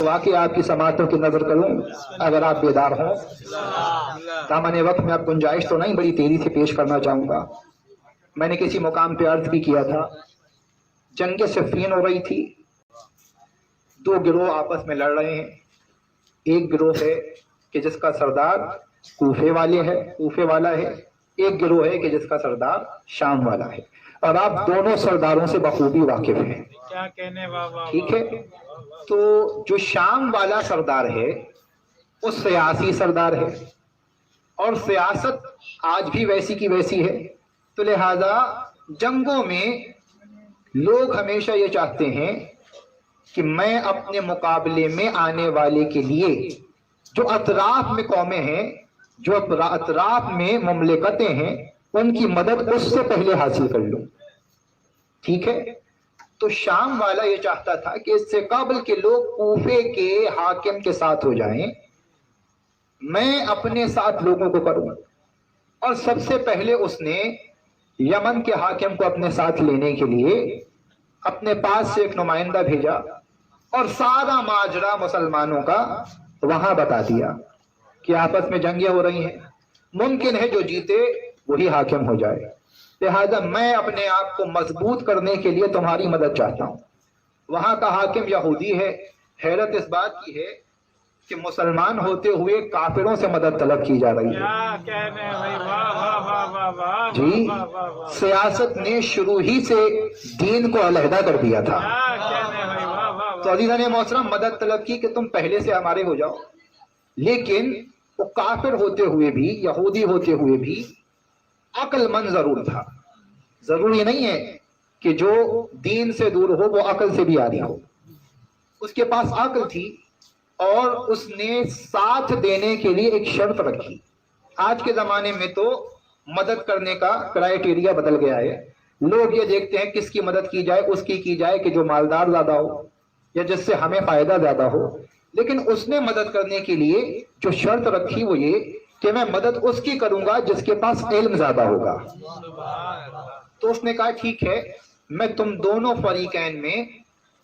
वाकई आपकी समातों की नजर करूं अगर आप बेदार हों। दामन वक्त में आप गुंजाइश तो नहीं बड़ी तेजी से पेश करना चाहूंगा। मैंने किसी मुकाम पे अर्ज भी किया था, जंग सिफ़ीन हो रही थी, दो गिरोह आपस में लड़ रहे हैं। एक गिरोह है कि जिसका सरदार कूफे वाला है, एक गिरोह है कि जिसका सरदार शाम वाला है, और आप दोनों सरदारों से बखूबी वाकिफ हैं। क्या कहने बाबा। ठीक है, तो जो शाम वाला सरदार है वो सियासी सरदार है, और सियासत आज भी वैसी की वैसी है। तो लिहाजा जंगों में लोग हमेशा ये चाहते हैं कि मैं अपने मुकाबले में आने वाले के लिए जो अतराफ में कौमें हैं, जो अतराफ में मुमलिकतें हैं, उनकी मदद उससे पहले हासिल कर लूं। ठीक है, तो शाम वाला ये चाहता था कि इससे काबिल के लोग कूफे के हाकिम के साथ हो जाएं, मैं अपने साथ लोगों को करूं। और सबसे पहले उसने यमन के हाकिम को अपने साथ लेने के लिए अपने पास से एक नुमाइंदा भेजा और सारा माजरा मुसलमानों का वहां बता दिया कि आपस में जंगें हो रही हैं, मुमकिन है जो जीते वही हाकिम हो जाए, लिहाजा मैं अपने आप को मजबूत करने के लिए तुम्हारी मदद चाहता हूं। वहां का हाकिम यहूदी है। हैरत इस बात की है कि मुसलमान होते हुए काफिरों से मदद तलब की जा रही है। क्या कहने भाई, वाह वाह वाह वाह वाह जी, वाह वाह वाह। सियासत ने शुरू ही से दीन को अलहदा कर दिया था। क्या कहने भाई, वाह वाह तो अजीज़ान ने मोहतरम मदद तलब की कि तुम पहले से हमारे हो जाओ, लेकिन वो काफिर होते हुए भी, यहूदी होते हुए भी अक्लमंद जरूर था। जरूरी नहीं है कि जो दीन से दूर हो वो अकल से भी आरी हो। उसके पास अकल थी और उसने साथ देने के लिए एक शर्त रखी। आज के जमाने में तो मदद करने का क्राइटेरिया बदल गया है। लोग ये देखते हैं किसकी मदद की जाए, उसकी की जाए कि जो मालदार ज्यादा हो या जिससे हमें फायदा ज्यादा हो। लेकिन उसने मदद करने के लिए जो शर्त रखी वो ये कि मैं मदद उसकी करूंगा जिसके पास इल्म ज्यादा होगा। तो उसने कहा ठीक है, मैं तुम दोनों फरीकैन में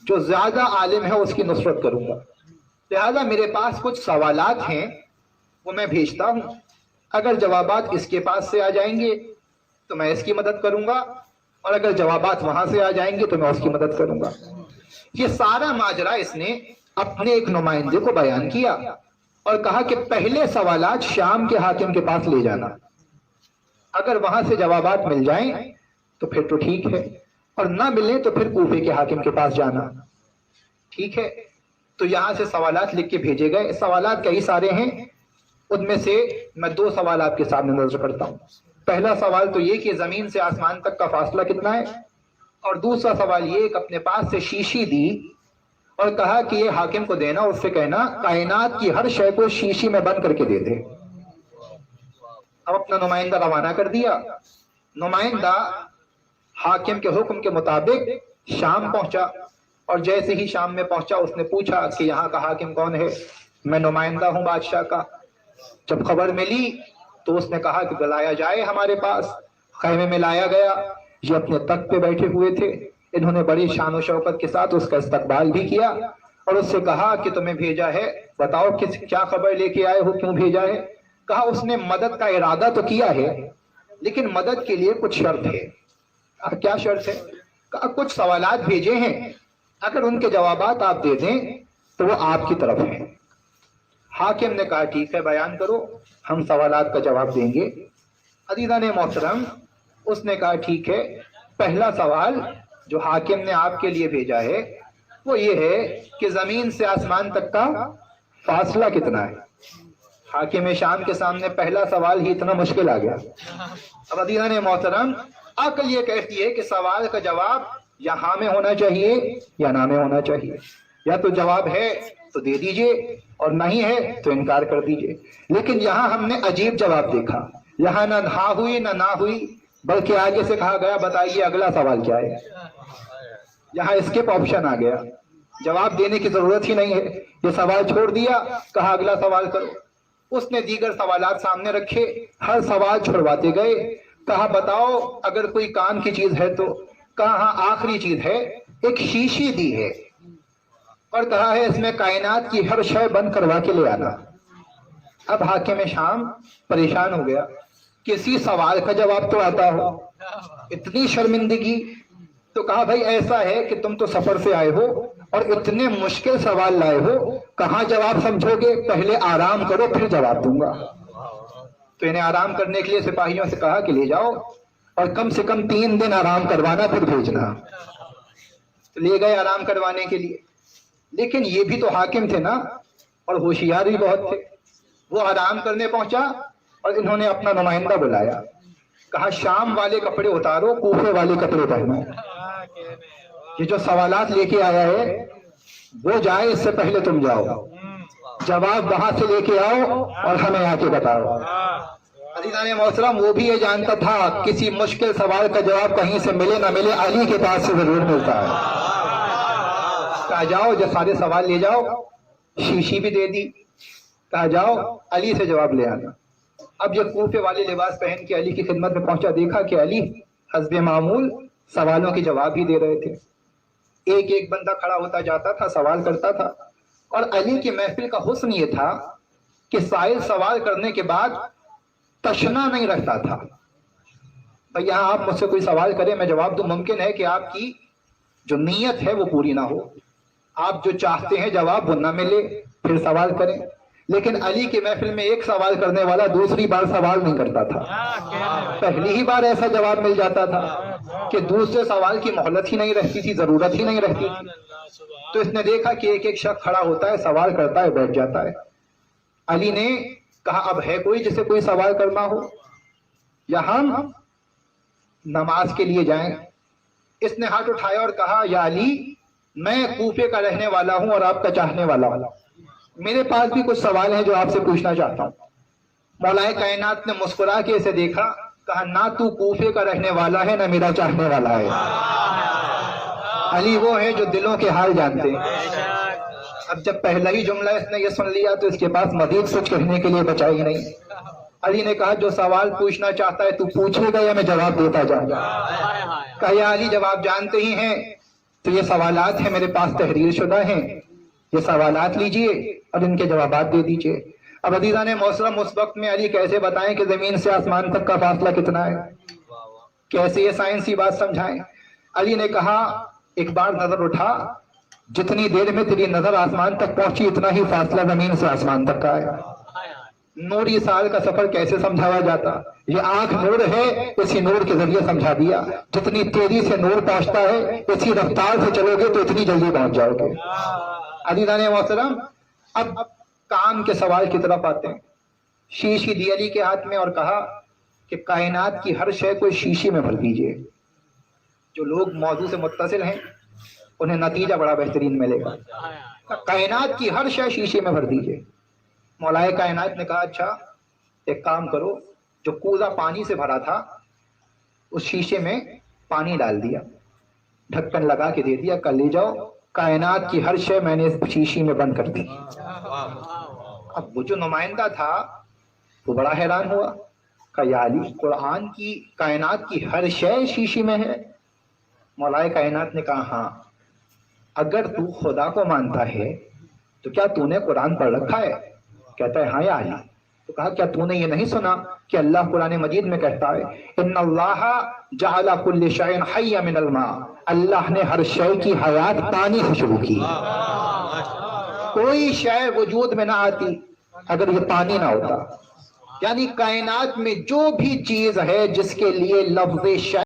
जो ज्यादा आलिम है उसकी नुसरत करूंगा। लिहाजा मेरे पास कुछ सवालात हैं वो मैं भेजता हूं, अगर जवाबात इसके पास से आ जाएंगे तो मैं इसकी मदद करूंगा, और अगर जवाबात वहां से आ जाएंगे तो मैं उसकी मदद करूंगा। ये सारा माजरा इसने अपने एक नुमाइंदे को बयान किया और कहा कि पहले सवालात शाम के हाकिम के पास ले जाना, अगर वहां से जवाबात मिल जाएं तो फिर तो ठीक है, और ना मिले तो फिर कूफे के हाकिम के पास जाना। ठीक है, तो यहां से सवालात लिख के भेजे गए। सवालात कई सारे हैं, उनमें से मैं दो सवाल आपके सामने नजर करता हूं। पहला सवाल तो ये कि जमीन से आसमान तक का फासला कितना है, और दूसरा सवाल ये कि अपने पास से शीशी दी और कहा कि ये हाकिम को देना, उससे कहना कायनात की हर शय को शीशी में बंद करके दे दे। अब अपना नुमाइंदा रवाना कर दिया। नुमाइंदा हाकिम के हुक्म के मुताबिक शाम पहुंचा, और जैसे ही शाम में पहुंचा उसने पूछा कि यहाँ का हाकिम कौन है। मैं नुमाइंदा हूं बादशाह का। जब खबर मिली तो उसने कहा कि बुलाया जाए हमारे पास। खैमे में लाया गया। ये अपने तख्त पे बैठे हुए थे। इन्होंने बड़ी शान और शौकत के साथ उसका इस्तकबाल भी किया और उससे कहा कि तुम्हें भेजा है, बताओ किस क्या खबर लेके आए हो, क्यों भेजा है। कहा उसने मदद का इरादा तो किया है, लेकिन मदद के लिए कुछ शर्त है। क्या शर्त है? कहा कुछ सवालात भेजे हैं, अगर उनके जवाबात आप दे दें तो वो आपकी तरफ है। हाकिम ने कहा ठीक है, बयान करो, हम सवालात का जवाब देंगे। अजीज़ान मोहतरम, उसने कहा ठीक है, पहला सवाल जो हाकिम ने आपके लिए भेजा है वो ये है कि जमीन से आसमान तक का फासला कितना है। हाकिम शाम के सामने पहला सवाल ही इतना मुश्किल आ गया। अब अजीज़ान मोहतरम, अक्ल ये कहती है कि सवाल का जवाब या हाँ में होना चाहिए या ना में होना चाहिए। या तो जवाब है तो दे दीजिए और नहीं है तो इनकार कर दीजिए। लेकिन यहाँ हमने अजीब जवाब देखा। यहाँ ना हाँ हुई ना हुई, बल्कि आगे से कहा गया बताइए अगला सवाल क्या है। यहाँ स्किप ऑप्शन आ गया, जवाब देने की जरूरत ही नहीं है। ये सवाल छोड़ दिया, कहा अगला सवाल करो। उसने दीगर सवालात सामने रखे, हर सवाल छुड़वाते गए। कहा बताओ अगर कोई काम की चीज है तो। कहा हाँ आखिरी चीज है, एक शीशी दी है اور کہا ہے اس میں کائنات کی ہر شے بند کروا کے لے آنا۔ اب حاکم شام پریشان ہو گیا، کسی سوال کا جواب تو آتا ہو، اتنی شرمندگی۔ تو کہا بھائی ایسا ہے کہ تم تو سفر سے آئے ہو اور اتنے مشکل سوال لائے ہو، کہاں جواب سمجھو گے، پہلے آرام کرو پھر جواب دوں گا۔ تو انہیں آرام کرنے کے لیے سپاہیوں سے کہا کہ لے جاؤ اور کم سے کم 3 دن آرام کروانا پھر بھیجنا۔ تو لے گئے آرام کروانے کے لیے، لیکن یہ بھی تو حاکم تھے نا، اور ہوشیار بھی بہت تھے۔ وہ آرام کرنے پہنچا اور انہوں نے اپنا نمائندہ بلایا، کہا شام والے کپڑے اتارو، کوفے والے کپڑے پہنو۔ یہ جو سوالات لے کے آیا ہے وہ جائے، اس سے پہلے تم جاؤ، جواب وہاں سے لے کے آؤ اور ہمیں آ کے بتاؤ۔ عزیزان محترم، وہ بھی یہ جانتا تھا کسی مشکل سوال کا جواب کہیں سے ملے نہ ملے، علی کے پاس سے ضرور ملتا ہے۔ کہا جاؤ، جو سارے سوال لے جاؤ، شیشی بھی دے دی، کہا جاؤ علی سے جواب لے آنا۔ اب یہ کوفے والے لباس پہن کے علی کی خدمت میں پہنچا، دیکھا کہ علی حسب معمول سوالوں کے جواب ہی دے رہے تھے۔ ایک ایک بندہ کھڑا ہوتا جاتا تھا، سوال کرتا تھا، اور علی کی محفل کا حسن یہ تھا کہ سائل سوال کرنے کے بعد تشنا نہیں رکھتا تھا۔ بھئی یہاں آپ مجھ سے کوئی سوال کریں، میں جواب دوں، ممکن ہے کہ آپ کی جو نیت ہے وہ پوری نہ ہو، آپ جو چاہتے ہیں جواب وہ نہ ملے، پھر سوال کریں۔ لیکن علی کی محفل میں ایک سوال کرنے والا دوسری بار سوال نہیں کرتا تھا، پہلی ہی بار ایسا جواب مل جاتا تھا کہ دوسرے سوال کی مہلت ہی نہیں رہتی تھی، ضرورت ہی نہیں رہتی تھی۔ تو اس نے دیکھا کہ ایک ایک شخص کھڑا ہوتا ہے، سوال کرتا ہے، بیٹھ جاتا ہے۔ علی نے کہا اب ہے کوئی جسے کوئی سوال کرنا ہو، یا ہم نماز کے لیے جائیں؟ اس نے ہاتھ اٹھایا اور کہا یا علی، میں کوفے کا رہنے والا ہوں اور آپ کا چاہنے والا ہوں، میرے پاس بھی کچھ سوال ہیں جو آپ سے پوچھنا چاہتا ہوں۔ مولا کائنات نے مسکرا کے اسے دیکھا، کہا نہ تو کوفے کا رہنے والا ہے نہ میرا چاہنے والا ہے۔ علی وہ ہے جو دلوں کے حال جانتے ہیں۔ اب جب پہلا ہی جملہ اس نے یہ سن لیا تو اس کے پاس مزید کچھ کہنے کے لیے بچا ہی نہیں۔ علی نے کہا جو سوال پوچھنا چاہتا ہے تو پوچھے گا یا میں جواب دیتا جاؤں گا؟ کہا یا علی جواب جانتے ہی ہیں، تو یہ سوالات ہیں میرے پاس تحریر شدہ ہیں، یہ سوالات لیجئے اور ان کے جوابات دے دیجئے۔ اب عزیزان محترم، اس وقت میں علی کیسے بتائیں کہ زمین سے آسمان تک کا فاصلہ کتنا ہے، کیسے یہ سائنسی بات سمجھائیں؟ علی نے کہا ایک بار نظر اٹھا، جتنی دیر میں تیری نظر آسمان تک پہنچی اتنا ہی فاصلہ زمین سے آسمان تک کا ہے۔ نوری سال کا سفر کیسے سمجھایا جاتا؟ یہ آنکھ نور ہے، اسی نور کے ذریعے سمجھا دیا۔ جتنی تیزی سے نور پہنچتا ہے اسی رفتار سے چلو گے تو اتنی جلدی پہنچ جاؤ گے۔ عزیزان محترم، اب کام کے سوال کی طرف آتے ہیں۔ شیشی دی علی کے ہاتھ میں اور کہا کہ کائنات کی ہر شے کو شیشی میں بھر دیجئے۔ جو لوگ موضوع سے متصل ہیں انہیں نتیجہ بڑا بہترین ملے گا۔ کائنات کی ہر شے شیشے میں بھر دیجئے۔ مولا کائنات نے کہا اچھا ایک کام کرو، جو کوزہ پانی سے بھرا تھا اس شیشے میں پانی ڈال دیا، ڈھکن لگا کے دے دیا، کل لے جاؤ، کائنات کی ہر شے میں نے اس شیشی میں بند کر دی۔ اب وہ جو نمائندہ تھا وہ بڑا حیران ہوا، کہا یا علی قرآن کی کائنات کی ہر شے شیشی میں ہے؟ مولا کائنات نے کہا ہاں، اگر تو خدا کو مانتا ہے تو کیا تو نے قرآن پڑھ رکھا ہے؟ کہتا ہے ہاں یا علی۔ تو کہا کیا تو نے یہ نہیں سنا کہ اللہ قرآن مجید میں کہتا ہے ان اللہ جعل کل شیء حی من الماء، اللہ نے ہر شے کی حیات پانی سے شروع کی، کوئی شے وجود میں نہ آتی اگر یہ پانی نہ ہوتا۔ یعنی کائنات میں جو بھی چیز ہے جس کے لیے لفظ شے